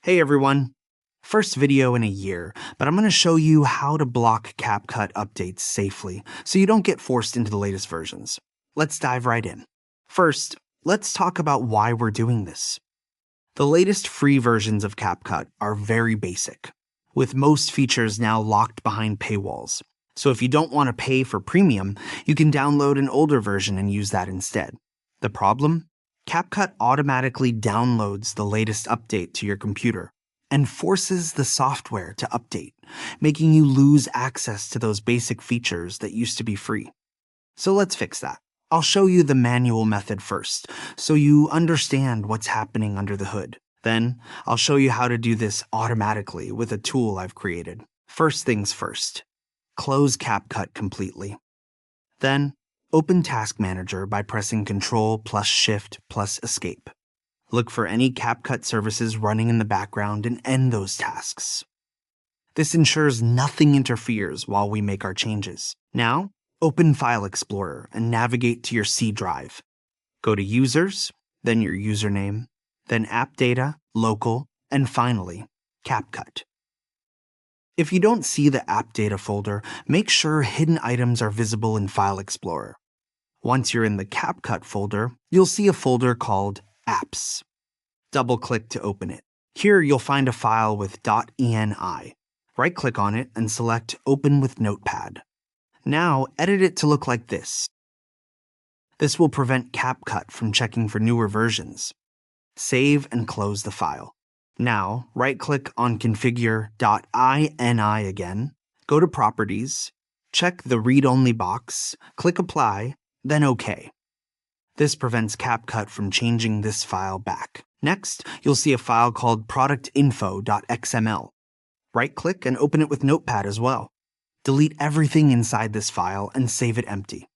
Hey everyone! First video in a year, but I'm going to show you how to block CapCut updates safely so you don't get forced into the latest versions. Let's dive right in. First, let's talk about why we're doing this. The latest free versions of CapCut are very basic, with most features now locked behind paywalls. So if you don't want to pay for premium, you can download an older version and use that instead. The problem? CapCut automatically downloads the latest update to your computer and forces the software to update, making you lose access to those basic features that used to be free. So let's fix that. I'll show you the manual method first, so you understand what's happening under the hood. Then, I'll show you how to do this automatically with a tool I've created. First things first, close CapCut completely. Then, open Task Manager by pressing Ctrl+Shift+Escape. Look for any CapCut services running in the background and end those tasks. This ensures nothing interferes while we make our changes. Now, open File Explorer and navigate to your C drive. Go to Users, then your username, then App Data, Local, and finally, CapCut. If you don't see the App Data folder, make sure hidden items are visible in File Explorer. Once you're in the CapCut folder, you'll see a folder called Apps. Double-click to open it. Here you'll find a file with .ini. Right-click on it and select Open with Notepad. Now, edit it to look like this. This will prevent CapCut from checking for newer versions. Save and close the file. Now, right-click on Configure.ini again, go to Properties, check the Read-Only box, click Apply, then OK. This prevents CapCut from changing this file back. Next, you'll see a file called productinfo.xml. Right-click and open it with Notepad as well. Delete everything inside this file and save it empty.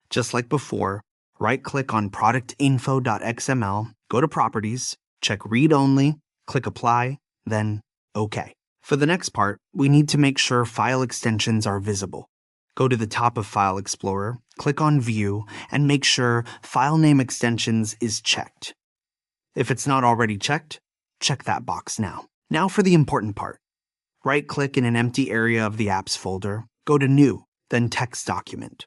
Just like before, right-click on productinfo.xml, go to Properties, check Read Only, click Apply, then OK. For the next part, we need to make sure file extensions are visible. Go to the top of File Explorer, click on View, and make sure File Name Extensions is checked. If it's not already checked, check that box now. Now for the important part. Right-click in an empty area of the Apps folder, go to New, then Text Document.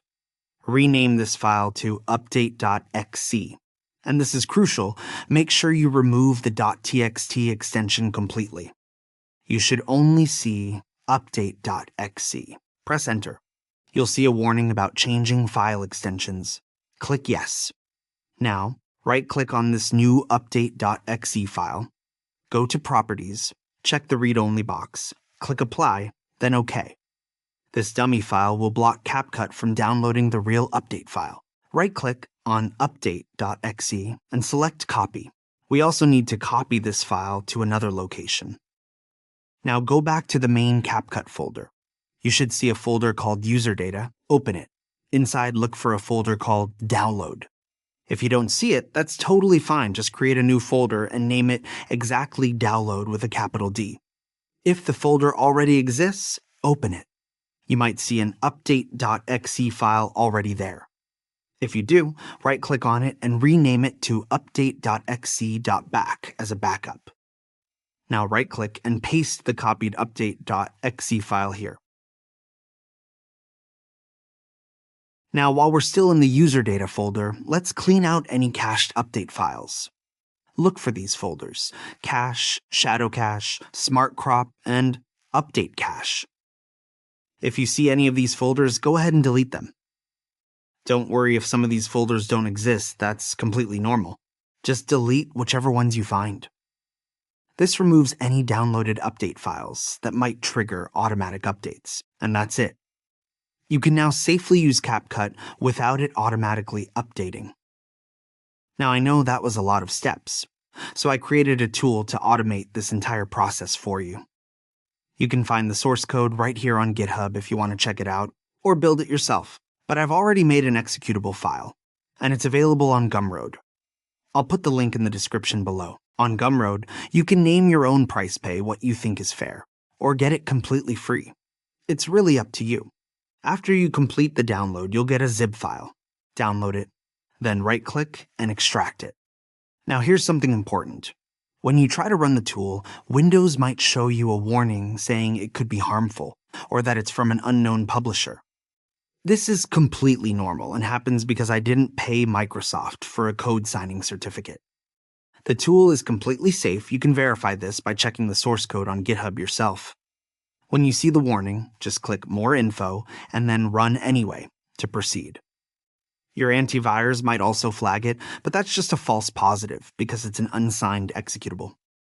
Rename this file to update.xc. And this is crucial, make sure you remove the .txt extension completely. You should only see update.xc. Press Enter. You'll see a warning about changing file extensions. Click Yes. Now, right-click on this new update.xc file, go to Properties, check the Read-Only box, click Apply, then OK. This dummy file will block CapCut from downloading the real update file. Right-click on update.xc and select Copy. We also need to copy this file to another location. Now go back to the main CapCut folder. You should see a folder called User Data. Open it. Inside, look for a folder called Download. If you don't see it, that's totally fine. Just create a new folder and name it exactly Download with a capital D. If the folder already exists, open it. You might see an update.xc file already there. If you do, right-click on it and rename it to update.xc.back as a backup. Now right-click and paste the copied update.xc file here. Now, while we're still in the user data folder, let's clean out any cached update files. Look for these folders: Cache, Shadow Cache, Smart Crop, and Update Cache. If you see any of these folders, go ahead and delete them. Don't worry if some of these folders don't exist, that's completely normal. Just delete whichever ones you find. This removes any downloaded update files that might trigger automatic updates, and that's it. You can now safely use CapCut without it automatically updating. Now I know that was a lot of steps, so I created a tool to automate this entire process for you. You can find the source code right here on GitHub if you want to check it out, or build it yourself. But I've already made an executable file, and it's available on Gumroad. I'll put the link in the description below. On Gumroad, you can name your own price pay what you think is fair, or get it completely free. It's really up to you. After you complete the download, you'll get a zip file. Download it, then right-click and extract it. Now here's something important. When you try to run the tool, Windows might show you a warning saying it could be harmful, or that it's from an unknown publisher. This is completely normal and happens because I didn't pay Microsoft for a code signing certificate. The tool is completely safe. You can verify this by checking the source code on GitHub yourself. When you see the warning, just click More Info and then Run Anyway to proceed. Your antivirus might also flag it, but that's just a false positive because it's an unsigned executable.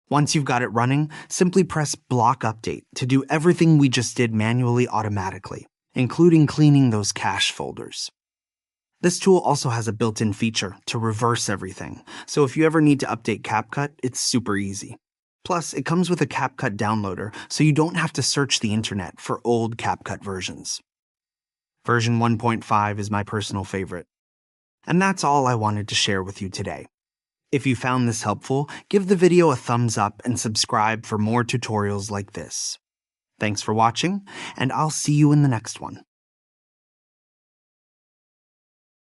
Once you've got it running, simply press Block Update to do everything we just did manually automatically, including cleaning those cache folders. This tool also has a built-in feature to reverse everything, so if you ever need to update CapCut, it's super easy. Plus, it comes with a CapCut downloader, so you don't have to search the internet for old CapCut versions. Version 1.5 is my personal favorite. And that's all I wanted to share with you today. If you found this helpful, give the video a thumbs up and subscribe for more tutorials like this. Thanks for watching, and I'll see you in the next one.